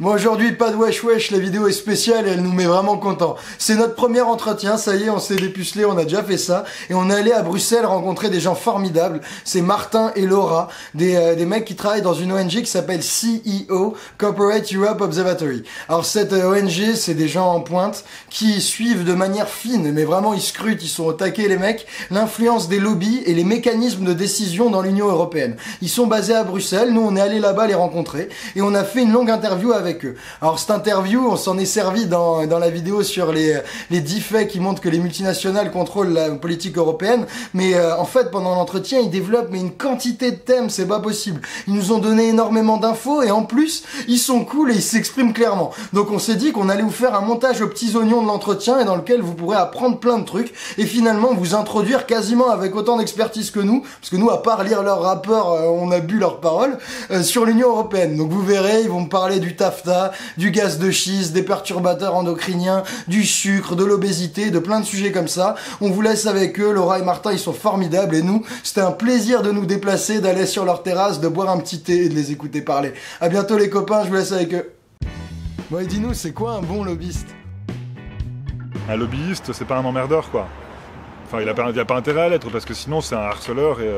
Moi aujourd'hui, pas de wesh wesh, la vidéo est spéciale et elle nous met vraiment contents. C'est notre premier entretien, ça y est, on s'est dépucelé, on a déjà fait ça. Et on est allé à Bruxelles rencontrer des gens formidables. C'est Martin et Laura, des mecs qui travaillent dans une ONG qui s'appelle CEO, Corporate Europe Observatory. Alors cette ONG, c'est des gens en pointe qui suivent de manière fine, mais vraiment ils scrutent, ils sont au taquet les mecs, l'influence des lobbies et les mécanismes de décision dans l'Union européenne. Ils sont basés à Bruxelles, nous on est allé là-bas les rencontrer et on a fait une longue interview avec eux. Alors cette interview, on s'en est servi dans la vidéo sur les 10 faits qui montrent que les multinationales contrôlent la politique européenne, mais en fait pendant l'entretien ils développent une quantité de thèmes, c'est pas possible. Ils nous ont donné énormément d'infos et en plus ils sont cool et ils s'expriment clairement. Donc on s'est dit qu'on allait vous faire un montage aux petits oignons de l'entretien et dans lequel vous pourrez apprendre plein de trucs et finalement vous introduire quasiment avec autant d'expertise que nous, parce que nous à part lire leur rapport, on a bu leurs paroles, sur l'Union européenne. Donc vous verrez, ils vont me parler du TAFTA, du gaz de schiste, des perturbateurs endocriniens, du sucre, de l'obésité, de plein de sujets comme ça. On vous laisse avec eux, Laura et Martin, ils sont formidables et nous, c'était un plaisir de nous déplacer, d'aller sur leur terrasse, de boire un petit thé et de les écouter parler. À bientôt les copains, je vous laisse avec eux. Bon et dis-nous, c'est quoi un bon lobbyiste? Un lobbyiste, c'est pas un emmerdeur quoi. Enfin, il a pas intérêt à l'être parce que sinon c'est un harceleur et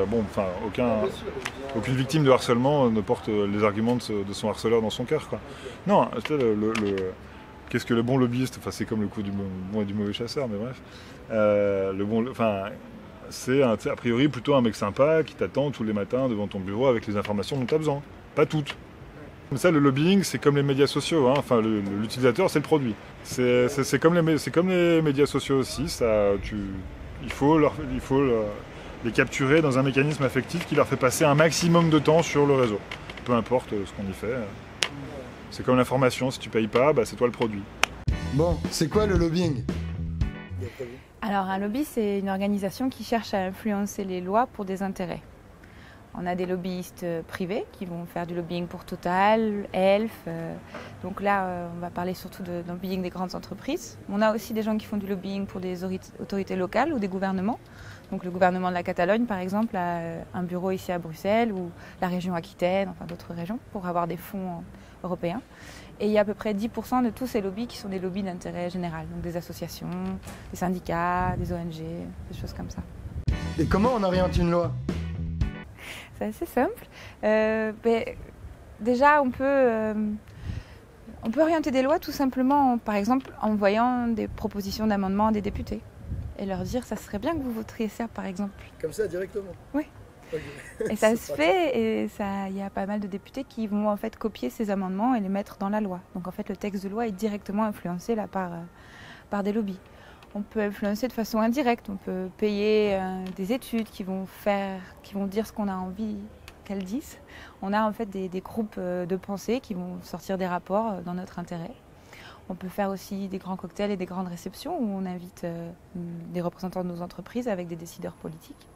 aucune victime de harcèlement ne porte les arguments de son harceleur dans son cœur quoi. Non, qu'est-ce que le bon lobbyiste? Enfin, c'est comme le coup du bon et du mauvais chasseur, mais bref. C'est a priori plutôt un mec sympa qui t'attend tous les matins devant ton bureau avec les informations dont tu as besoin. Pas toutes. Comme ça, le lobbying, c'est comme les médias sociaux. Hein. Enfin, l'utilisateur, c'est le produit. C'est comme les médias sociaux aussi. Il faut les capturer dans un mécanisme affectif qui leur fait passer un maximum de temps sur le réseau. Peu importe ce qu'on y fait. C'est comme l'information, si tu payes pas, c'est toi le produit. Bon, c'est quoi le lobbying? Alors un lobby, c'est une organisation qui cherche à influencer les lois pour des intérêts. On a des lobbyistes privés qui vont faire du lobbying pour Total, Elf. Donc là, on va parler surtout de lobbying des grandes entreprises. On a aussi des gens qui font du lobbying pour des autorités locales ou des gouvernements. Donc le gouvernement de la Catalogne, par exemple, a un bureau ici à Bruxelles ou la région Aquitaine, enfin d'autres régions, pour avoir des fonds européens. Et il y a à peu près 10% de tous ces lobbies qui sont des lobbies d'intérêt général. Donc des associations, des syndicats, des ONG, des choses comme ça. Et comment on oriente une loi? C'est assez simple. Déjà, on peut orienter des lois tout simplement, par exemple, en envoyant des propositions d'amendements à des députés et leur dire ça serait bien que vous voteriez ça, par exemple. Comme ça, directement? Oui. Okay. Et ça se fait, et il y a pas mal de députés qui vont en fait copier ces amendements et les mettre dans la loi. Donc en fait, le texte de loi est directement influencé là par des lobbies. On peut influencer de façon indirecte, on peut payer des études qui vont dire ce qu'on a envie qu'elles disent. On a en fait des groupes de pensée qui vont sortir des rapports dans notre intérêt. On peut faire aussi des grands cocktails et des grandes réceptions où on invite des représentants de nos entreprises avec des décideurs politiques.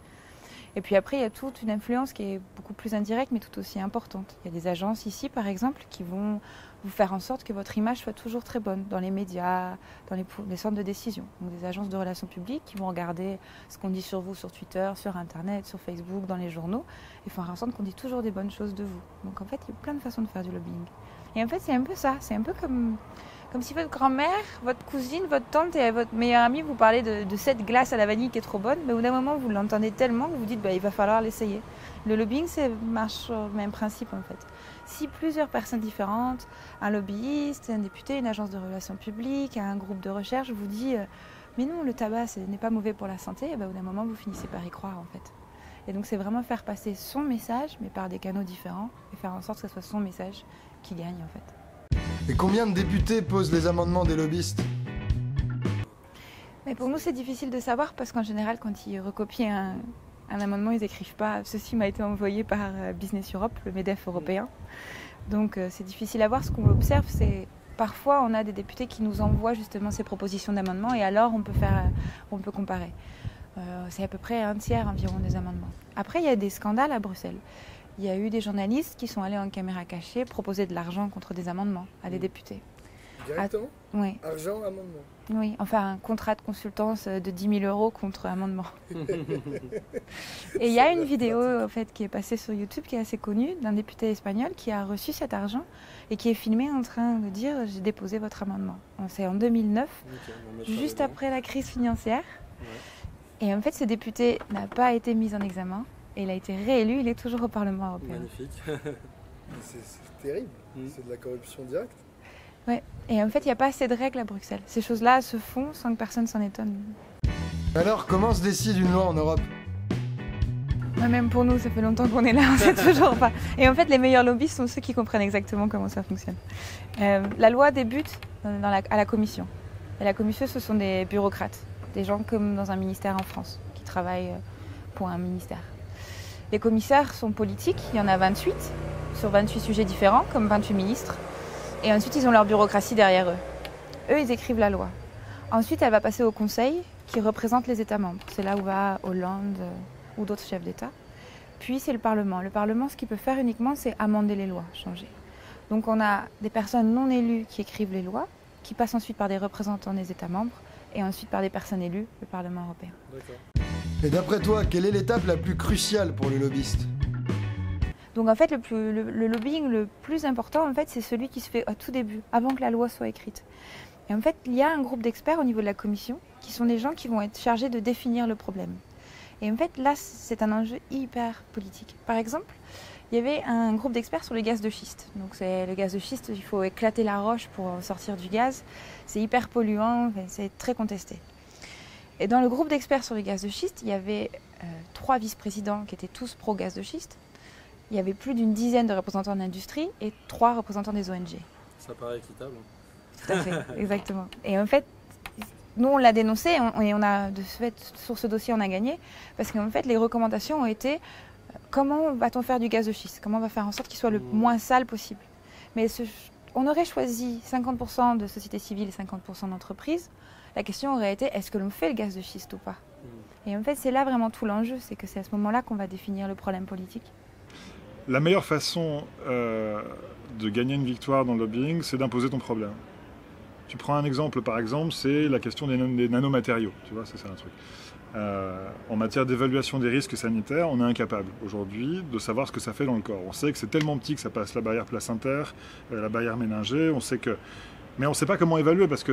Et puis après, il y a toute une influence qui est beaucoup plus indirecte, mais tout aussi importante. Il y a des agences ici, par exemple, qui vont vous faire en sorte que votre image soit toujours très bonne dans les médias, dans les centres de décision. Donc des agences de relations publiques qui vont regarder ce qu'on dit sur vous sur Twitter, sur Internet, sur Facebook, dans les journaux, et faire en sorte qu'on dit toujours des bonnes choses de vous. Donc en fait, il y a plein de façons de faire du lobbying. Et en fait, c'est un peu ça. C'est un peu comme si votre grand-mère, votre cousine, votre tante et votre meilleure amie vous parlez de cette glace à la vanille qui est trop bonne, mais au bout d'un moment, vous l'entendez tellement que vous dites il va falloir l'essayer. Le lobbying, marche sur le même principe en fait. Si plusieurs personnes différentes, un lobbyiste, un député, une agence de relations publiques, un groupe de recherche vous dit mais non, le tabac, ce n'est pas mauvais pour la santé, et au bout d'un moment, vous finissez par y croire en fait. Et donc c'est vraiment faire passer son message, mais par des canaux différents, et faire en sorte que ce soit son message qui gagne en fait. Et combien de députés posent les amendements des lobbyistes? Mais pour nous, c'est difficile de savoir parce qu'en général, quand ils recopient un amendement, ils n'écrivent pas « Ceci m'a été envoyé par Business Europe, le MEDEF européen ». Donc c'est difficile à voir. Ce qu'on observe, c'est parfois on a des députés qui nous envoient justement ces propositions d'amendements et alors on peut comparer. C'est à peu près un tiers environ des amendements. Après, il y a des scandales à Bruxelles. Il y a eu des journalistes qui sont allés en caméra cachée proposer de l'argent contre des amendements à des députés. Directement Oui. Argent, amendement. Oui, enfin un contrat de consultance de 10 000 € contre amendement. Et il y a une vidéo en fait, qui est passée sur YouTube qui est assez connue d'un député espagnol qui a reçu cet argent et qui est filmé en train de dire « j'ai déposé votre amendement ». C'est en 2009, juste après la crise financière. Ouais. Et en fait ce député n'a pas été mis en examen et il a été réélu, il est toujours au Parlement européen. Magnifique. C'est terrible, c'est de la corruption directe. Ouais. Et en fait, il n'y a pas assez de règles à Bruxelles. Ces choses-là se font sans que personne s'en étonne. Alors, comment se décide une loi en Europe ? Même pour nous, ça fait longtemps qu'on est là, on ne sait toujours pas. Et en fait, les meilleurs lobbyistes sont ceux qui comprennent exactement comment ça fonctionne. La loi débute à la commission. Et la commission, ce sont des bureaucrates, des gens comme dans un ministère en France, qui travaillent pour un ministère. Les commissaires sont politiques, il y en a 28, sur 28 sujets différents, comme 28 ministres. Et ensuite, ils ont leur bureaucratie derrière eux. Eux, ils écrivent la loi. Ensuite, elle va passer au Conseil, qui représente les États membres. C'est là où va Hollande ou d'autres chefs d'État. Puis, c'est le Parlement. Le Parlement, ce qu'il peut faire uniquement, c'est amender les lois, changer. Donc, on a des personnes non élues qui écrivent les lois, qui passent ensuite par des représentants des États membres, et ensuite par des personnes élues, le Parlement européen. D'accord. Et d'après toi, quelle est l'étape la plus cruciale pour le lobbyiste ? Donc en fait, le lobbying le plus important, en fait, c'est celui qui se fait au tout début, avant que la loi soit écrite. Et en fait, il y a un groupe d'experts au niveau de la commission, qui sont des gens qui vont être chargés de définir le problème. Et en fait, là, c'est un enjeu hyper politique. Par exemple, il y avait un groupe d'experts sur le gaz de schiste. Donc c'est le gaz de schiste, il faut éclater la roche pour sortir du gaz. C'est hyper polluant, c'est très contesté. Et dans le groupe d'experts sur le gaz de schiste, il y avait 3 vice-présidents qui étaient tous pro-gaz de schiste. Il y avait plus d'une dizaine de représentants de l'industrie et 3 représentants des ONG. Ça paraît équitable. Tout à fait, exactement. Et en fait, nous on l'a dénoncé et on a, de ce fait, sur ce dossier on a gagné, parce qu'en fait les recommandations ont été comment va-t-on faire du gaz de schiste ? Comment on va faire en sorte qu'il soit le moins sale possible ? Mais on aurait choisi 50% de sociétés civiles et 50% d'entreprises. La question aurait été, est-ce que l'on fait le gaz de schiste ou pas ? Et en fait, c'est là vraiment tout l'enjeu, c'est que c'est à ce moment-là qu'on va définir le problème politique. La meilleure façon de gagner une victoire dans le lobbying, c'est d'imposer ton problème. Tu prends un exemple, par exemple, c'est la question des nanomatériaux. Tu vois, c'est ça un truc. En matière d'évaluation des risques sanitaires, on est incapable aujourd'hui de savoir ce que ça fait dans le corps. On sait que c'est tellement petit que ça passe la barrière placentaire, la barrière méningée, on sait que... Mais on ne sait pas comment évaluer parce que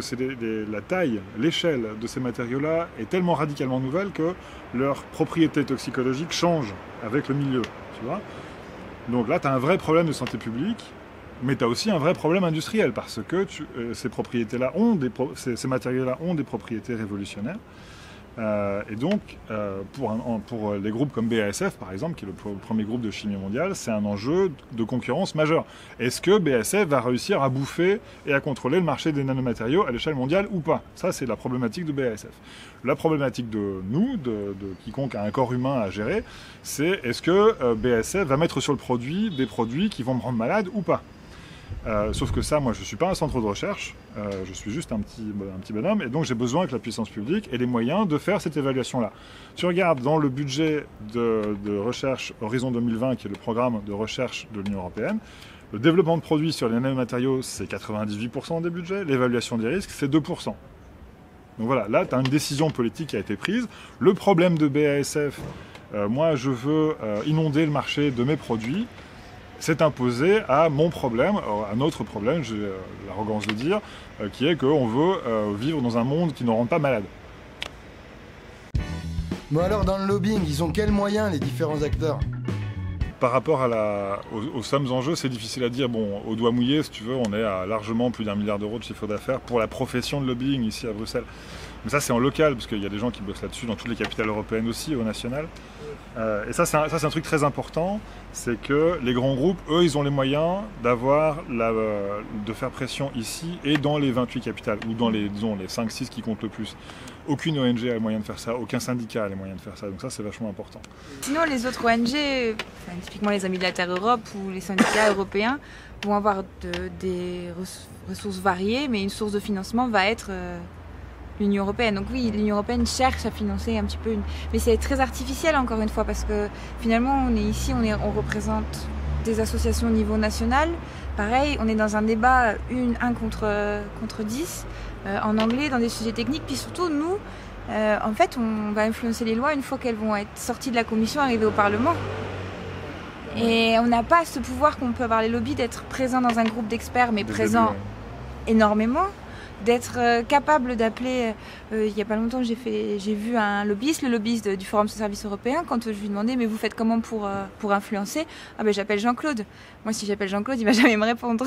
la taille, l'échelle de ces matériaux-là est tellement radicalement nouvelle que leurs propriétés toxicologiques changent avec le milieu. Tu vois ? Donc là, tu as un vrai problème de santé publique, mais tu as aussi un vrai problème industriel parce que ces propriétés-là ces matériaux-là ont des propriétés révolutionnaires. Et donc, pour les groupes comme BASF, par exemple, qui est le premier groupe de chimie mondiale, c'est un enjeu de concurrence majeur. Est-ce que BASF va réussir à bouffer et à contrôler le marché des nanomatériaux à l'échelle mondiale ou pas ? Ça, c'est la problématique de BASF. La problématique de nous, de quiconque a un corps humain à gérer, c'est est-ce que BASF va mettre sur le produit des produits qui vont me rendre malade ou pas ? Sauf que ça, moi, je ne suis pas un centre de recherche, je suis juste un petit bonhomme, et donc j'ai besoin que la puissance publique ait les moyens de faire cette évaluation-là. Tu regardes dans le budget de recherche Horizon 2020, qui est le programme de recherche de l'Union européenne, le développement de produits sur les nanomatériaux, c'est 98% des budgets, l'évaluation des risques, c'est 2%. Donc voilà, là, tu as une décision politique qui a été prise. Le problème de BASF, moi, je veux inonder le marché de mes produits, c'est imposé à mon problème, à notre problème, j'ai l'arrogance de dire, qui est qu'on veut vivre dans un monde qui ne rend pas malade. Bon alors, dans le lobbying, ils ont quels moyens, les différents acteurs ? Par rapport aux sommes en jeu, c'est difficile à dire. Bon, au doigt mouillé, si tu veux, on est à largement plus d'1 milliard d'euros de chiffre d'affaires pour la profession de lobbying ici à Bruxelles. Mais ça, c'est en local, parce qu'il y a des gens qui bossent là-dessus dans toutes les capitales européennes aussi, au national. Et ça, c'est un truc très important, c'est que les grands groupes, eux, ils ont les moyens de faire pression ici et dans les 28 capitales, ou dans les 5-6 qui comptent le plus. Aucune ONG a les moyens de faire ça, aucun syndicat a les moyens de faire ça, donc ça, c'est vachement important. Sinon, les autres ONG, typiquement les Amis de la Terre Europe ou les syndicats européens, vont avoir des ressources variées, mais une source de financement va être... l'Union européenne. Donc oui, l'Union européenne cherche à financer un petit peu, mais c'est très artificiel encore une fois parce que finalement on est ici, on représente des associations au niveau national, Pareil, on est dans un débat 1 contre 10 en anglais, dans des sujets techniques. Puis surtout, nous, en fait, on va influencer les lois une fois qu'elles vont être sorties de la commission, arrivées au Parlement. Et on n'a pas ce pouvoir qu'on peut avoir les lobbies d'être présent dans un groupe d'experts, mais présent énormément, d'être capable d'appeler. Il n'y a pas longtemps, j'ai vu un lobbyiste, le lobbyiste du Forum sur services européens, quand je lui demandais mais vous faites comment pour influencer? Ah ben j'appelle Jean-Claude. Moi si j'appelle Jean-Claude, il va jamais me répondre.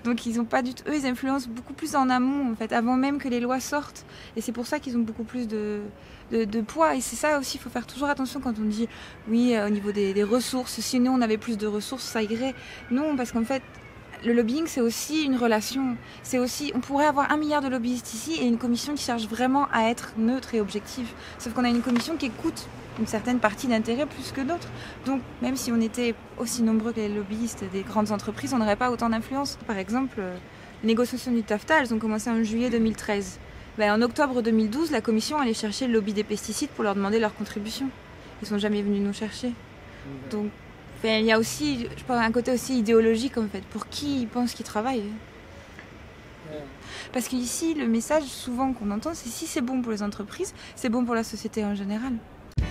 Donc ils ont pas du tout, eux ils influencent beaucoup plus en amont en fait, avant même que les lois sortent. Et c'est pour ça qu'ils ont beaucoup plus de poids. Et c'est ça aussi, il faut faire toujours attention quand on dit oui au niveau des ressources, si nous on avait plus de ressources ça irait. Non, parce qu'en fait le lobbying, c'est aussi une relation. C'est aussi, on pourrait avoir 1 milliard de lobbyistes ici et une commission qui cherche vraiment à être neutre et objective. Sauf qu'on a une commission qui écoute une certaine partie d'intérêt plus que d'autres. Donc, même si on était aussi nombreux que les lobbyistes des grandes entreprises, on n'aurait pas autant d'influence. Par exemple, les négociations du TAFTA, elles ont commencé en juillet 2013. En octobre 2012, la commission allait chercher le lobby des pesticides pour leur demander leur contribution. Ils sont jamais venus nous chercher. Donc, il y a aussi, je pense, un côté aussi idéologique en fait, pour qui ils pensent qu'ils travaillent. Parce qu'ici, le message souvent qu'on entend, c'est si c'est bon pour les entreprises, c'est bon pour la société en général.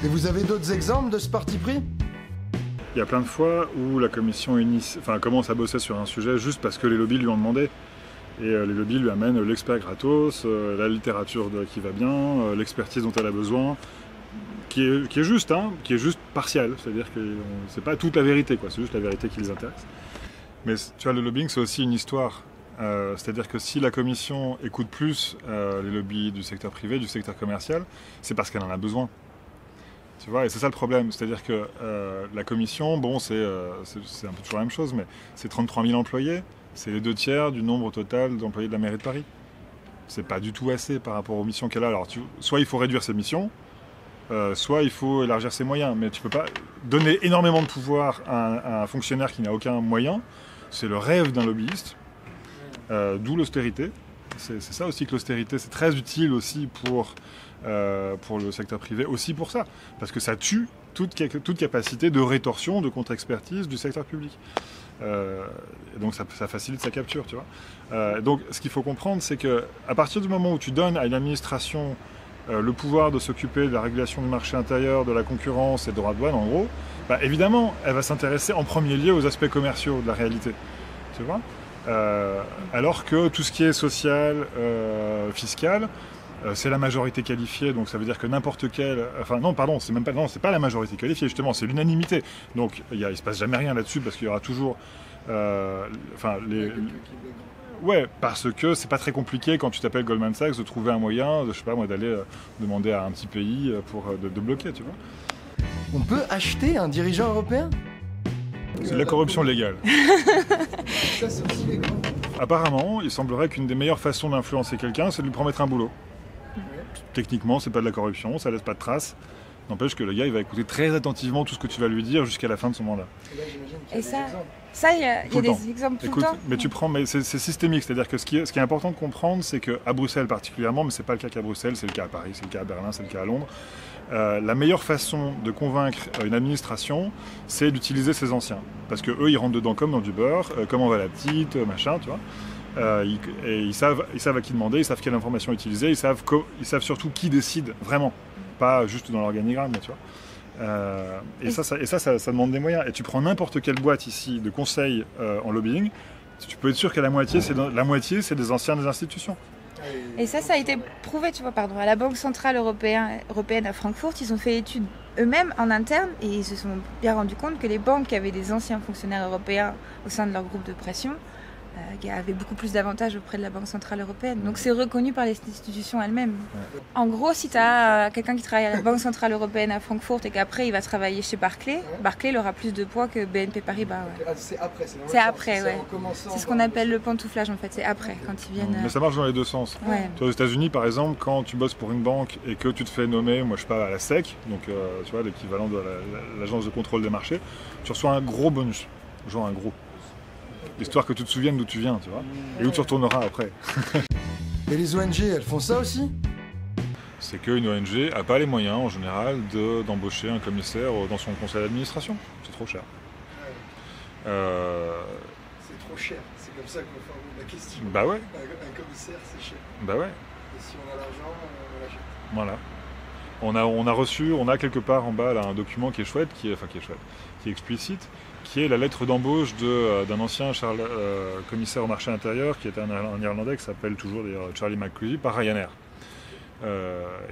Et vous avez d'autres exemples de ce parti pris? Il y a plein de fois où la commission commence à bosser sur un sujet juste parce que les lobbies lui ont demandé. Et les lobbies lui amènent l'expert gratos, la littérature qui va bien, l'expertise dont elle a besoin. Qui est juste, qui est juste partial, c'est-à-dire que c'est pas toute la vérité, quoi. C'est juste la vérité qui les intéresse. Mais tu vois, le lobbying, c'est aussi une histoire. C'est-à-dire que si la commission écoute plus les lobbies du secteur privé, du secteur commercial, c'est parce qu'elle en a besoin. Tu vois, et c'est ça le problème. C'est-à-dire que la commission, bon, c'est un peu toujours la même chose, mais c'est 33 000 employés, c'est les 2/3 du nombre total d'employés de la mairie de Paris. C'est pas du tout assez par rapport aux missions qu'elle a. Alors, soit il faut réduire ses missions, soit il faut élargir ses moyens, mais tu peux pas donner énormément de pouvoir à un fonctionnaire qui n'a aucun moyen. C'est le rêve d'un lobbyiste, d'où l'austérité. C'est ça aussi que l'austérité, c'est très utile aussi pour le secteur privé, aussi pour ça, parce que ça tue toute capacité de rétorsion, de contre-expertise du secteur public. Et donc ça facilite sa capture, tu vois. Donc ce qu'il faut comprendre, c'est qu'à partir du moment où tu donnes à une administration le pouvoir de s'occuper de la régulation du marché intérieur, de la concurrence et de droits de douane, en gros, évidemment, elle va s'intéresser en premier lieu aux aspects commerciaux de la réalité. Tu vois, alors que tout ce qui est social, fiscal, c'est la majorité qualifiée, donc ça veut dire que n'importe quel... Enfin non, pardon, c'est pas la majorité qualifiée, justement, c'est l'unanimité. Donc il se passe jamais rien là-dessus, parce qu'il y aura toujours... Ouais, parce que c'est pas très compliqué quand tu t'appelles Goldman Sachs de trouver un moyen, je sais pas moi, d'aller demander à un petit pays de bloquer, tu vois. On peut acheter un dirigeant européen? C'est de la corruption légale. Ça, c'est aussi légal. Apparemment, il semblerait qu'une des meilleures façons d'influencer quelqu'un, c'est de lui promettre un boulot. Techniquement, c'est pas de la corruption, ça laisse pas de traces. N'empêche que le gars, il va écouter très attentivement tout ce que tu vas lui dire jusqu'à la fin de son mandat. Et ça, il y a des exemples tout le temps. Mais c'est systémique, c'est-à-dire que ce qui est important de comprendre, c'est qu'à Bruxelles particulièrement, mais c'est pas le cas qu'à Bruxelles, c'est le cas à Paris, c'est le cas à Berlin, c'est le cas à Londres, la meilleure façon de convaincre une administration, c'est d'utiliser ses anciens. Parce que eux, ils rentrent dedans comme dans du beurre, comment va la petite, machin, tu vois. Et ils savent à qui demander, ils savent quelle information utiliser, ils savent surtout qui décide vraiment. Pas juste dans l'organigramme, tu vois. Et ça demande des moyens. Et tu prends n'importe quelle boîte ici de conseil en lobbying, tu peux être sûr que la moitié, c'est des anciens des institutions. Et ça a été prouvé, tu vois, à la Banque Centrale Européenne à Francfort, ils ont fait études eux-mêmes en interne et ils se sont bien rendus compte que les banques qui avaient des anciens fonctionnaires européens au sein de leur groupe de pression avaient beaucoup plus d'avantages auprès de la Banque Centrale Européenne. Donc c'est reconnu par les institutions elles-mêmes. Ouais. En gros, si tu as quelqu'un qui travaille à la Banque Centrale Européenne à Francfort et qu'après il va travailler chez Barclays, Barclays il aura plus de poids que BNP Paribas. Ouais. Ah, c'est après, c'est après, ouais. C'est ce qu'on appelle le pantouflage en fait, c'est après quand ils viennent. Mais ça marche dans les deux sens. Ouais. Toi, aux États-Unis par exemple, quand tu bosses pour une banque et que tu te fais nommer, moi je sais pas, à la SEC, donc tu vois l'équivalent de l'agence de contrôle des marchés, tu reçois un gros bonus, genre un gros. Histoire que tu te souviennes d'où tu viens, tu vois, et où tu retourneras après. Et les ONG, elles font ça aussi? C'est qu'une ONG n'a pas les moyens, en général, d'embaucher un commissaire dans son conseil d'administration. C'est trop cher. C'est trop cher. C'est comme ça qu'on formule la question. Bah ouais. Un commissaire, c'est cher. Bah ouais. Et si on a l'argent, on l'achète. Voilà. On a quelque part en bas là, un document qui est chouette, qui est explicite, qui est la lettre d'embauche d'un ancien commissaire au marché intérieur, qui était un Irlandais qui s'appelle toujours d'ailleurs Charlie McCreevy, par Ryanair.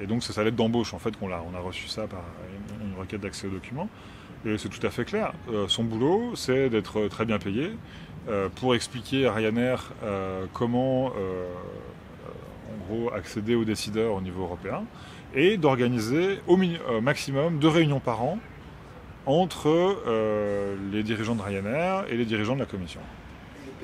Et donc c'est sa lettre d'embauche en fait on a reçu ça par une requête d'accès au document. Et c'est tout à fait clair. Son boulot, c'est d'être très bien payé pour expliquer à Ryanair comment en gros accéder aux décideurs au niveau européen et d'organiser au maximum 2 réunions par an entre les dirigeants de Ryanair et les dirigeants de la Commission.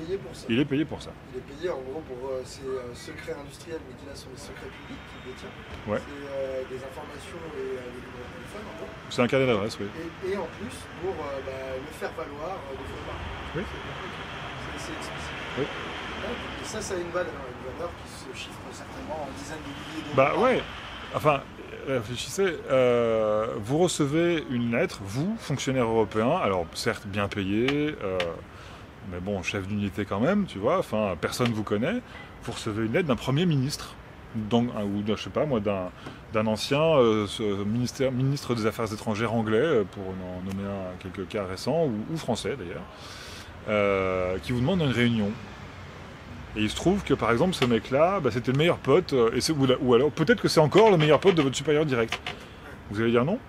Il est payé pour ça. Il est payé pour ça. Il est payé en gros pour ses secrets industriels, mais qui là sont les secrets publics qu'il détient. Ouais. C'est des informations et des numéros de téléphone en gros. C'est un carnet d'adresse, oui. Et en plus pour le faire valoir de faux marques. Oui. C'est explicite. Oui. Et ça a une valeur qui se chiffre certainement en dizaines de milliers d'euros. Bah ouais. Enfin, réfléchissez, vous recevez une lettre, vous, fonctionnaire européen, alors certes bien payé, mais bon, chef d'unité quand même, tu vois, enfin, personne ne vous connaît, vous recevez une lettre d'un Premier ministre, ou je sais pas moi, d'un ancien ministre des Affaires étrangères anglais, pour en nommer quelques cas récents, ou français d'ailleurs, qui vous demande une réunion. Et il se trouve que par exemple ce mec-là, c'était le meilleur pote, ou alors peut-être que c'est encore le meilleur pote de votre supérieur direct. Vous allez dire non ?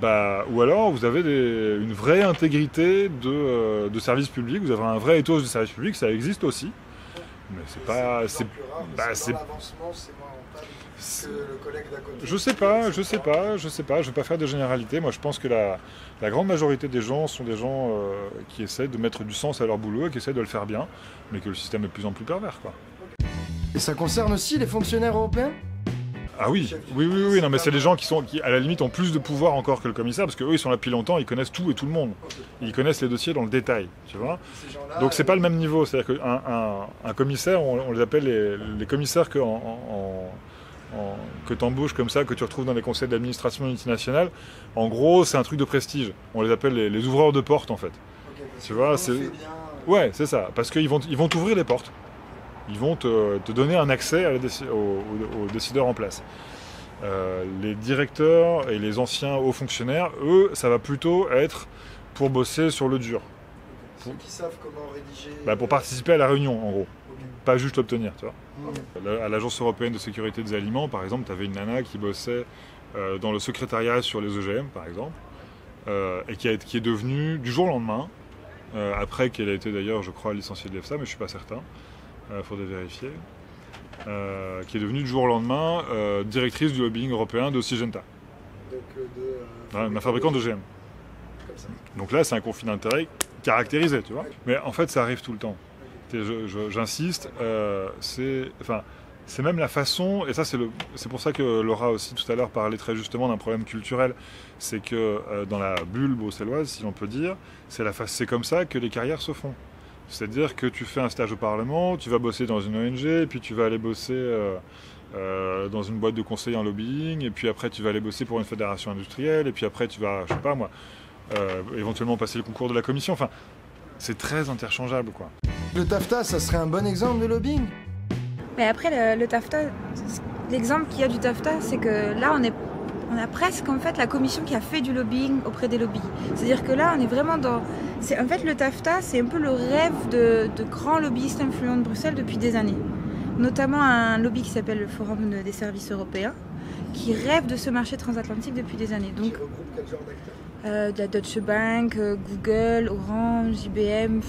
Ou alors vous avez une vraie intégrité de service public, vous avez un vrai ethos de service public, ça existe aussi. Mais c'est pas. C'est plus rare, mais c'est dans l'avancement, c'est moins rentable que le collègue d'à côté. Je sais pas, je vais pas faire de généralité. Moi je pense que la grande majorité des gens sont des gens qui essaient de mettre du sens à leur boulot et qui essaient de le faire bien, mais que le système est de plus en plus pervers, quoi. Et ça concerne aussi les fonctionnaires européens ? Ah oui, non mais c'est des gens qui à la limite ont plus de pouvoir encore que le commissaire, parce qu'eux ils sont là depuis longtemps, ils connaissent tout et tout le monde. Ils connaissent les dossiers dans le détail, tu vois. Donc c'est pas le même niveau, c'est-à-dire qu'un commissaire, on les appelle les commissaires que t'embauches comme ça, que tu retrouves dans les conseils d'administration multinationales. En gros, c'est un truc de prestige. On les appelle les ouvreurs de porte en fait. Tu vois, ouais, c'est ça, parce qu'ils vont t'ouvrir les portes. Ils vont te donner un accès aux décideurs en place. Les directeurs et les anciens hauts fonctionnaires, eux, ça va plutôt être pour bosser sur le dur. Ceux qui savent comment rédiger... pour participer à la réunion, en gros. Pas juste l'obtenir, tu vois. À l'Agence européenne de sécurité des aliments, par exemple, tu avais une nana qui bossait dans le secrétariat sur les OGM, par exemple, et qui est devenue, du jour au lendemain, après qu'elle a été d'ailleurs, je crois, licenciée de l'EFSA, mais je ne suis pas certain, faudrait vérifier, qui est devenue du jour au lendemain directrice du lobbying européen de Syngenta. Donc un fabricant d'OGM. Donc là, c'est un conflit d'intérêt caractérisé, tu vois. Mais en fait, ça arrive tout le temps. J'insiste, c'est même la façon, et ça c'est pour ça que Laura aussi tout à l'heure parlait très justement d'un problème culturel, c'est que dans la bulle bruxelloise, si l'on peut dire, c'est comme ça que les carrières se font. C'est-à-dire que tu fais un stage au Parlement, tu vas bosser dans une ONG, puis tu vas aller bosser dans une boîte de conseil en lobbying, et puis après tu vas aller bosser pour une fédération industrielle, et puis après tu vas, je sais pas moi, éventuellement passer le concours de la commission. Enfin, c'est très interchangeable, quoi. Le TAFTA, ça serait un bon exemple de lobbying ? Mais après, le TAFTA, l'exemple qu'il y a du TAFTA, c'est que là, on a presque en fait la commission qui a fait du lobbying auprès des lobbies. C'est-à-dire que là, on est vraiment dans... En fait, le TAFTA, c'est un peu le rêve de grands lobbyistes influents de Bruxelles depuis des années. Notamment un lobby qui s'appelle le Forum des services européens, qui rêve de ce marché transatlantique depuis des années. Donc, qui regroupe quel genre d'acteurs ? de la Deutsche Bank, Google, Orange, IBM...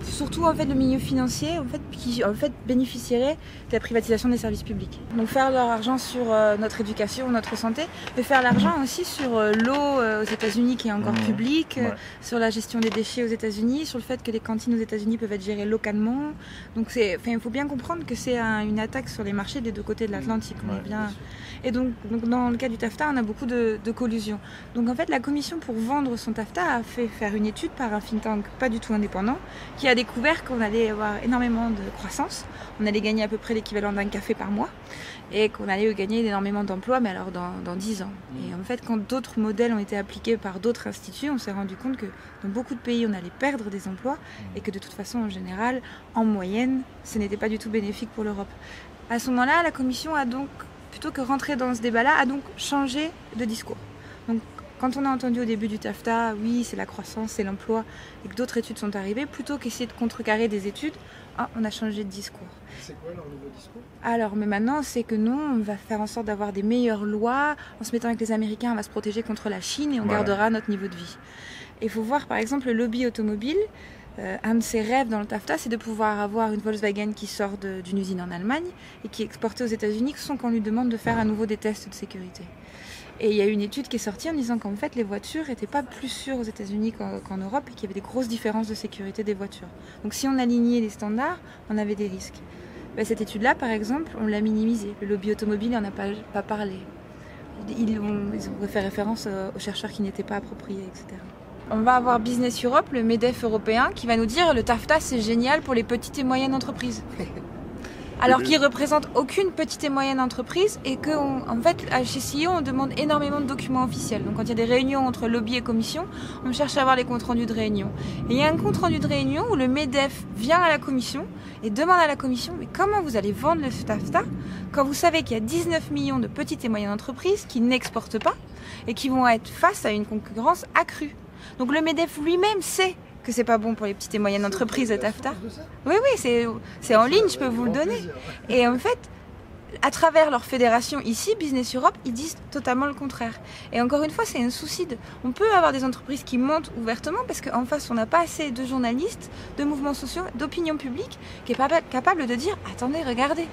Surtout en fait le milieu financier qui bénéficierait de la privatisation des services publics. Donc faire leur argent sur notre éducation, notre santé, mais faire l'argent aussi sur l'eau aux États-Unis qui est encore publique, sur la gestion des déchets aux États-Unis, sur le fait que les cantines aux États-Unis peuvent être gérées localement. Donc il faut bien comprendre que c'est une attaque sur les marchés des deux côtés de l'Atlantique. Et donc dans le cas du TAFTA, on a beaucoup de collusion. Donc en fait la commission pour vendre son TAFTA a fait faire une étude par un think tank pas du tout indépendant qui a découvert qu'on allait avoir énormément de croissance, on allait gagner à peu près l'équivalent d'un café par mois et qu'on allait gagner énormément d'emplois, mais alors dans 10 ans. Et en fait, quand d'autres modèles ont été appliqués par d'autres instituts, on s'est rendu compte que dans beaucoup de pays, on allait perdre des emplois et que de toute façon, en général, en moyenne, ce n'était pas du tout bénéfique pour l'Europe. À ce moment-là, la Commission a donc, plutôt que rentrer dans ce débat-là, a donc changé de discours. Donc, quand on a entendu au début du TAFTA, oui, c'est la croissance, c'est l'emploi, et que d'autres études sont arrivées, plutôt qu'essayer de contrecarrer des études, on a changé de discours. C'est quoi leur nouveau discours? Alors, mais maintenant, c'est que non, on va faire en sorte d'avoir des meilleures lois. En se mettant avec les Américains, on va se protéger contre la Chine et on gardera notre niveau de vie. Et il faut voir, par exemple, le lobby automobile. Un de ses rêves dans le TAFTA, c'est de pouvoir avoir une Volkswagen qui sort d'une usine en Allemagne et qui est exportée aux États-Unis sans qu'on lui demande de faire à nouveau des tests de sécurité. Et il y a une étude qui est sortie en disant qu'en fait les voitures n'étaient pas plus sûres aux États-Unis qu'en Europe et qu'il y avait des grosses différences de sécurité des voitures. Donc si on alignait les standards, on avait des risques. Ben, cette étude-là, par exemple, on l'a minimisée. Le lobby automobile n'en a pas parlé. Ils ont fait référence aux chercheurs qui n'étaient pas appropriés, etc. On va avoir Business Europe, le MEDEF européen, qui va nous dire le TAFTA c'est génial pour les petites et moyennes entreprises. Alors qu'il ne représente aucune petite et moyenne entreprise et qu'en fait, chez CIO, on demande énormément de documents officiels. Donc quand il y a des réunions entre lobby et commission, on cherche à avoir les comptes rendus de réunion. Et il y a un compte rendu de réunion où le MEDEF vient à la commission et demande à la commission mais comment vous allez vendre le TAFTA quand vous savez qu'il y a 19 millions de petites et moyennes entreprises qui n'exportent pas et qui vont être face à une concurrence accrue. Donc le MEDEF lui-même sait que c'est pas bon pour les petites et moyennes entreprises, le TAFTA. Oui, c'est en ligne, je peux vous le donner. Et en fait, à travers leur fédération ici, Business Europe, ils disent totalement le contraire. Et encore une fois, c'est un souci. On peut avoir des entreprises qui montent ouvertement parce qu'en face, on n'a pas assez de journalistes, de mouvements sociaux, d'opinion publique qui est capable de dire « Attendez, regardez ».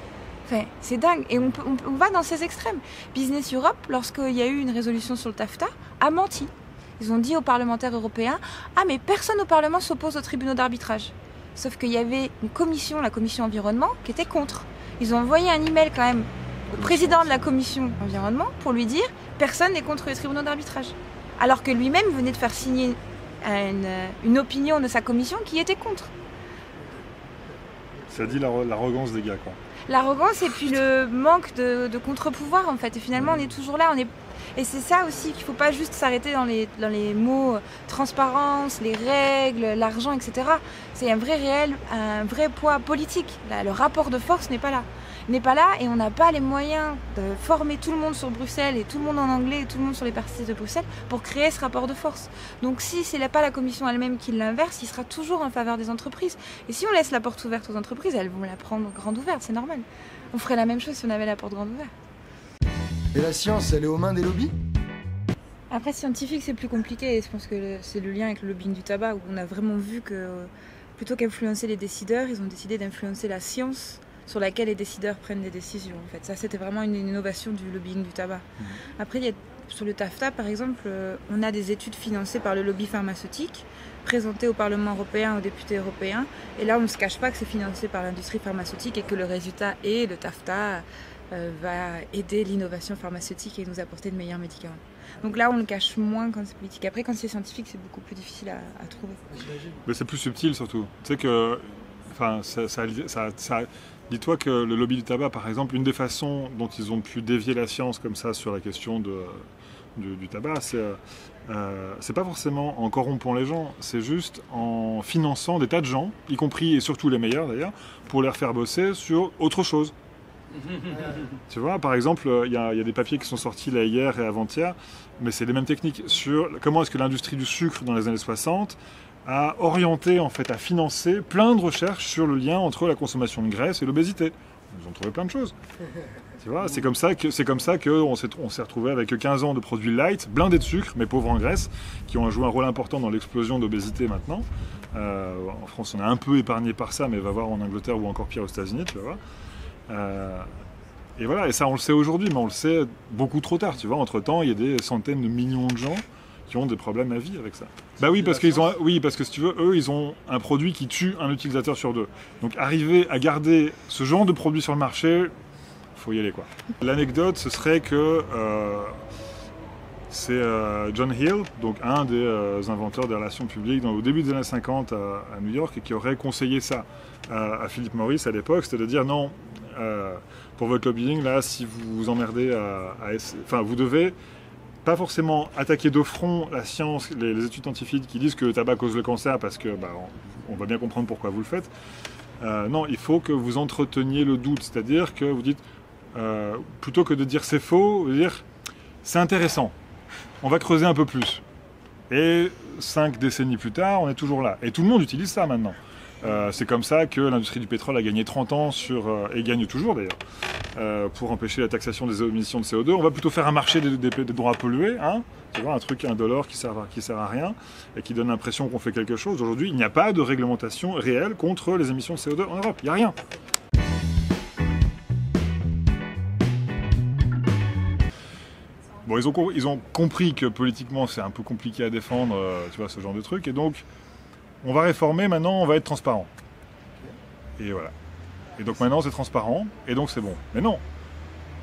Enfin, c'est dingue. Et on va dans ces extrêmes. Business Europe, lorsqu'il y a eu une résolution sur le TAFTA, a menti. Ils ont dit aux parlementaires européens « Ah, mais personne au Parlement s'oppose aux tribunaux d'arbitrage. » Sauf qu'il y avait une commission, la commission environnement, qui était contre. Ils ont envoyé un email quand même au président de la commission environnement pour lui dire « Personne n'est contre les tribunaux d'arbitrage. » Alors que lui-même venait de faire signer une opinion de sa commission qui était contre. Ça dit l'arrogance des gars, quoi. L'arrogance et puis le manque de contre-pouvoir, en fait. Et finalement, on est toujours là, Et c'est ça aussi qu'il ne faut pas juste s'arrêter dans les mots transparence, les règles, l'argent, etc. C'est un vrai poids politique. Là, le rapport de force n'est pas là. Et on n'a pas les moyens de former tout le monde sur Bruxelles et tout le monde en anglais et tout le monde sur les parties de Bruxelles pour créer ce rapport de force. Donc si ce n'est pas la Commission elle-même qui l'inverse, il sera toujours en faveur des entreprises. Et si on laisse la porte ouverte aux entreprises, elles vont la prendre grande ouverte, c'est normal. On ferait la même chose si on avait la porte grande ouverte. Et la science, elle est aux mains des lobbies? Après, scientifique, c'est plus compliqué. Et je pense que c'est le lien avec le lobbying du tabac où on a vraiment vu que plutôt qu'influencer les décideurs, ils ont décidé d'influencer la science sur laquelle les décideurs prennent des décisions. En fait, ça, c'était vraiment une innovation du lobbying du tabac. Après, sur le TAFTA, par exemple, on a des études financées par le lobby pharmaceutique, présentées au Parlement européen, aux députés européens. Et là, on ne se cache pas que c'est financé par l'industrie pharmaceutique et que le résultat est le TAFTA va aider l'innovation pharmaceutique et nous apporter de meilleurs médicaments. Donc là, on le cache moins quand c'est politique. Après, quand c'est scientifique, c'est beaucoup plus difficile à trouver. Mais c'est plus subtil surtout. Tu sais que, enfin, dis-toi que le lobby du tabac, par exemple, une des façons dont ils ont pu dévier la science comme ça sur la question du tabac, c'est pas forcément en corrompant les gens, c'est juste en finançant des tas de gens, y compris et surtout les meilleurs d'ailleurs, pour les faire bosser sur autre chose. Tu vois, par exemple, il y a des papiers qui sont sortis là hier et avant-hier, mais c'est les mêmes techniques sur comment est-ce que l'industrie du sucre dans les années 60 a orienté, en fait, à financer plein de recherches sur le lien entre la consommation de graisse et l'obésité. Ils ont trouvé plein de choses. Tu vois, c'est comme ça qu'on s'est retrouvé avec 15 ans de produits light, blindés de sucre, mais pauvres en graisse, qui ont joué un rôle important dans l'explosion d'obésité maintenant. En France, on est un peu épargné par ça, mais va voir en Angleterre ou encore pire aux États-Unis, tu vas voir. Et voilà, et ça on le sait aujourd'hui, mais on le sait beaucoup trop tard, tu vois. Entre-temps, il y a des centaines de millions de gens qui ont des problèmes à vie avec ça. Bah oui, parce que si tu veux, eux, ils ont un produit qui tue un utilisateur sur 2. Donc arriver à garder ce genre de produit sur le marché, faut y aller, quoi. L'anecdote, ce serait que C'est John Hill, donc un des inventeurs des relations publiques au début des années 50 à New York, et qui aurait conseillé ça à Philip Morris à l'époque, c'était de dire non, pour votre lobbying, là, si vous vous emmerdez enfin, vous devez pas forcément attaquer de front la science, les études scientifiques qui disent que le tabac cause le cancer, parce que on va bien comprendre pourquoi vous le faites. Non, il faut que vous entreteniez le doute, c'est-à-dire que vous dites, plutôt que de dire c'est faux, vous dire c'est intéressant. On va creuser un peu plus. Et 5 décennies plus tard, on est toujours là. Et tout le monde utilise ça maintenant. C'est comme ça que l'industrie du pétrole a gagné 30 ans et gagne toujours d'ailleurs, pour empêcher la taxation des émissions de CO2. On va plutôt faire un marché des droits pollués, hein, tu vois, un truc indolore qui sert à rien et qui donne l'impression qu'on fait quelque chose. Aujourd'hui, il n'y a pas de réglementation réelle contre les émissions de CO2 en Europe. Il n'y a rien. Bon, ils ont compris que politiquement c'est un peu compliqué à défendre, tu vois, ce genre de truc, et donc on va réformer maintenant, on va être transparent. Et voilà. Et donc maintenant c'est transparent, et donc c'est bon. Mais non,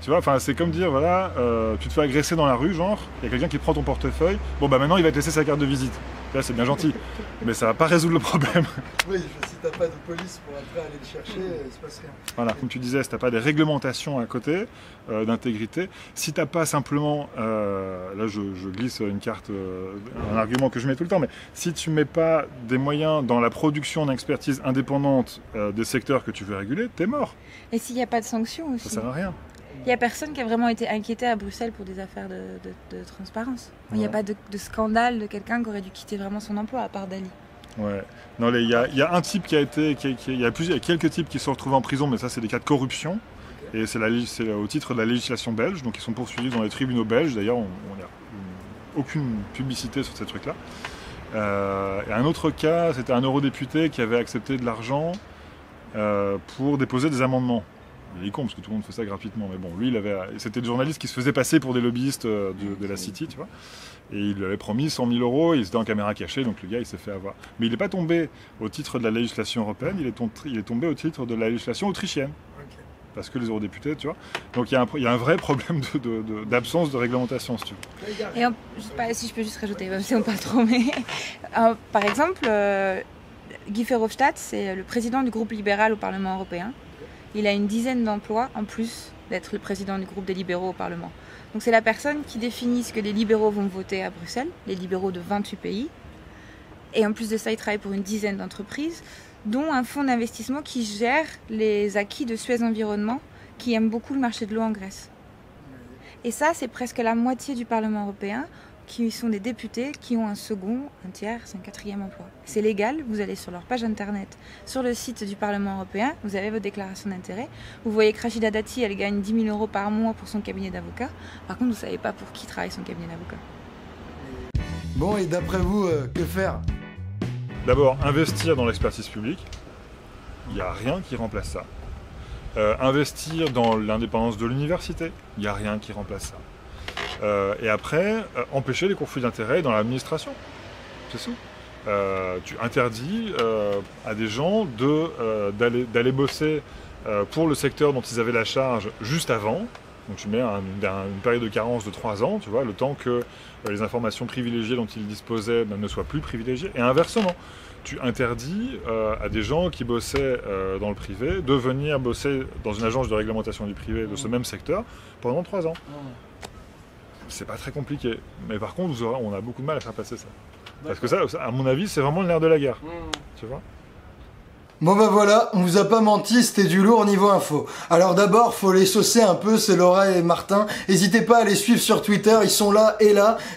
tu vois, enfin c'est comme dire, voilà, tu te fais agresser dans la rue, genre, il y a quelqu'un qui prend ton portefeuille, bon bah maintenant il va te laisser sa carte de visite. Là c'est bien gentil, mais ça va pas résoudre le problème. Oui, si t'as pas de police pour après aller le chercher, il se passe rien. Voilà, comme tu disais, si t'as pas des réglementations à côté, d'intégrité, si t'as pas simplement, là je glisse une carte, un argument que je mets tout le temps, mais si tu mets pas des moyens dans la production d'expertise indépendante des secteurs que tu veux réguler, t'es mort. Et s'il n'y a pas de sanctions aussi? Ça sert à rien. Il n'y a personne qui a vraiment été inquiété à Bruxelles pour des affaires de transparence. Il n'y a pas de scandale de quelqu'un qui aurait dû quitter vraiment son emploi, à part Dali. Ouais. Non, il y a un type il y a quelques types qui sont retrouvés en prison, mais ça c'est des cas de corruption. Et c'est au titre de la législation belge, donc ils sont poursuivis dans les tribunaux belges. D'ailleurs, on n'a aucune publicité sur ces trucs-là. Et un autre cas, c'était un eurodéputé qui avait accepté de l'argent pour déposer des amendements. Il est con parce que tout le monde fait ça gratuitement, mais bon, lui, c'était des journalistes qui se faisaient passer pour des lobbyistes de la City, tu vois. Et il lui avait promis 100 000 €, il était en caméra cachée, donc le gars, il s'est fait avoir. Mais il n'est pas tombé au titre de la législation européenne, il est tombé au titre de la législation autrichienne. Okay. Parce que les eurodéputés, tu vois. Donc il y a un vrai problème d'absence de réglementation, si tu veux. Et je sais pas si je peux juste rajouter, même si on parle trop, mais par exemple, Guy Verhofstadt, c'est le président du groupe libéral au Parlement européen. Il a une dizaine d'emplois en plus d'être le président du groupe des libéraux au Parlement. Donc c'est la personne qui définit ce que les libéraux vont voter à Bruxelles, les libéraux de 28 pays. Et en plus de ça, il travaille pour une dizaine d'entreprises, dont un fonds d'investissement qui gère les acquis de Suez Environnement, qui aime beaucoup le marché de l'eau en Grèce. Et ça, c'est presque la moitié du Parlement européen, qui sont des députés qui ont un second, un tiers, c'est un quatrième emploi. C'est légal, vous allez sur leur page internet, sur le site du Parlement européen, vous avez votre déclaration d'intérêt. Vous voyez que Rachida Dati, elle gagne 10 000 € par mois pour son cabinet d'avocat. Par contre, vous ne savez pas pour qui travaille son cabinet d'avocat. Bon, et d'après vous, que faire? D'abord, investir dans l'expertise publique. Il n'y a rien qui remplace ça. Investir dans l'indépendance de l'université. Il n'y a rien qui remplace ça. Et après, empêcher les conflits d'intérêts dans l'administration. C'est tout. Tu interdis à des gens d'aller bosser pour le secteur dont ils avaient la charge juste avant. Donc tu mets une période de carence de 3 ans, tu vois, le temps que les informations privilégiées dont ils disposaient ne soient plus privilégiées. Et inversement, tu interdis à des gens qui bossaient dans le privé de venir bosser dans une agence de réglementation du privé de ce même secteur pendant 3 ans. C'est pas très compliqué. Mais par contre, on a beaucoup de mal à faire passer ça. Parce que ça, à mon avis, c'est vraiment le nerf de la guerre. Tu vois ? Bon bah voilà, on vous a pas menti, c'était du lourd niveau info. Alors d'abord, faut les saucer un peu, c'est Laura et Martin. N'hésitez pas à les suivre sur Twitter, ils sont là,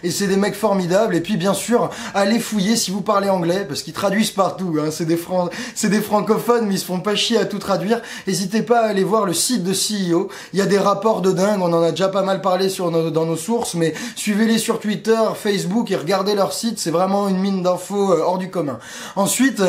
et c'est des mecs formidables. Et puis bien sûr, allez fouiller si vous parlez anglais, parce qu'ils traduisent partout, hein. C'est des francophones, mais ils se font pas chier à tout traduire. N'hésitez pas à aller voir le site de CEO, il y a des rapports de dingue, on en a déjà pas mal parlé dans nos sources, mais suivez-les sur Twitter, Facebook, et regardez leur site, c'est vraiment une mine d'infos hors du commun. Ensuite,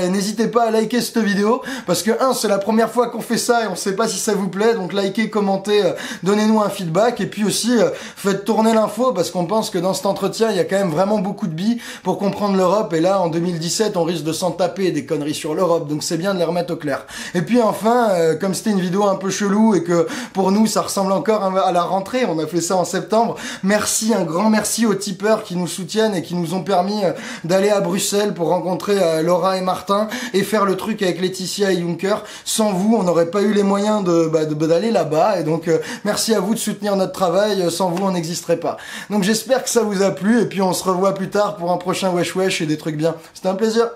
n'hésitez pas à liker cette vidéo, parce que c'est la première fois qu'on fait ça et on sait pas si ça vous plaît, donc likez, commentez, donnez-nous un feedback, et puis aussi faites tourner l'info, parce qu'on pense que dans cet entretien il y a quand même vraiment beaucoup de billes pour comprendre l'Europe, et là en 2017 on risque de s'en taper des conneries sur l'Europe, donc c'est bien de les remettre au clair. Et puis enfin, comme c'était une vidéo un peu chelou et que pour nous ça ressemble encore à la rentrée, on a fait ça en septembre, merci, un grand merci aux tipeurs qui nous soutiennent et qui nous ont permis d'aller à Bruxelles pour rencontrer Laura et Martin et faire le truc avec Laetitia et Juncker. Sans vous, on n'aurait pas eu les moyens d'aller là-bas, et donc merci à vous de soutenir notre travail, sans vous on n'existerait pas. Donc j'espère que ça vous a plu, et puis on se revoit plus tard pour un prochain Wesh Wesh et des trucs bien. C'était un plaisir.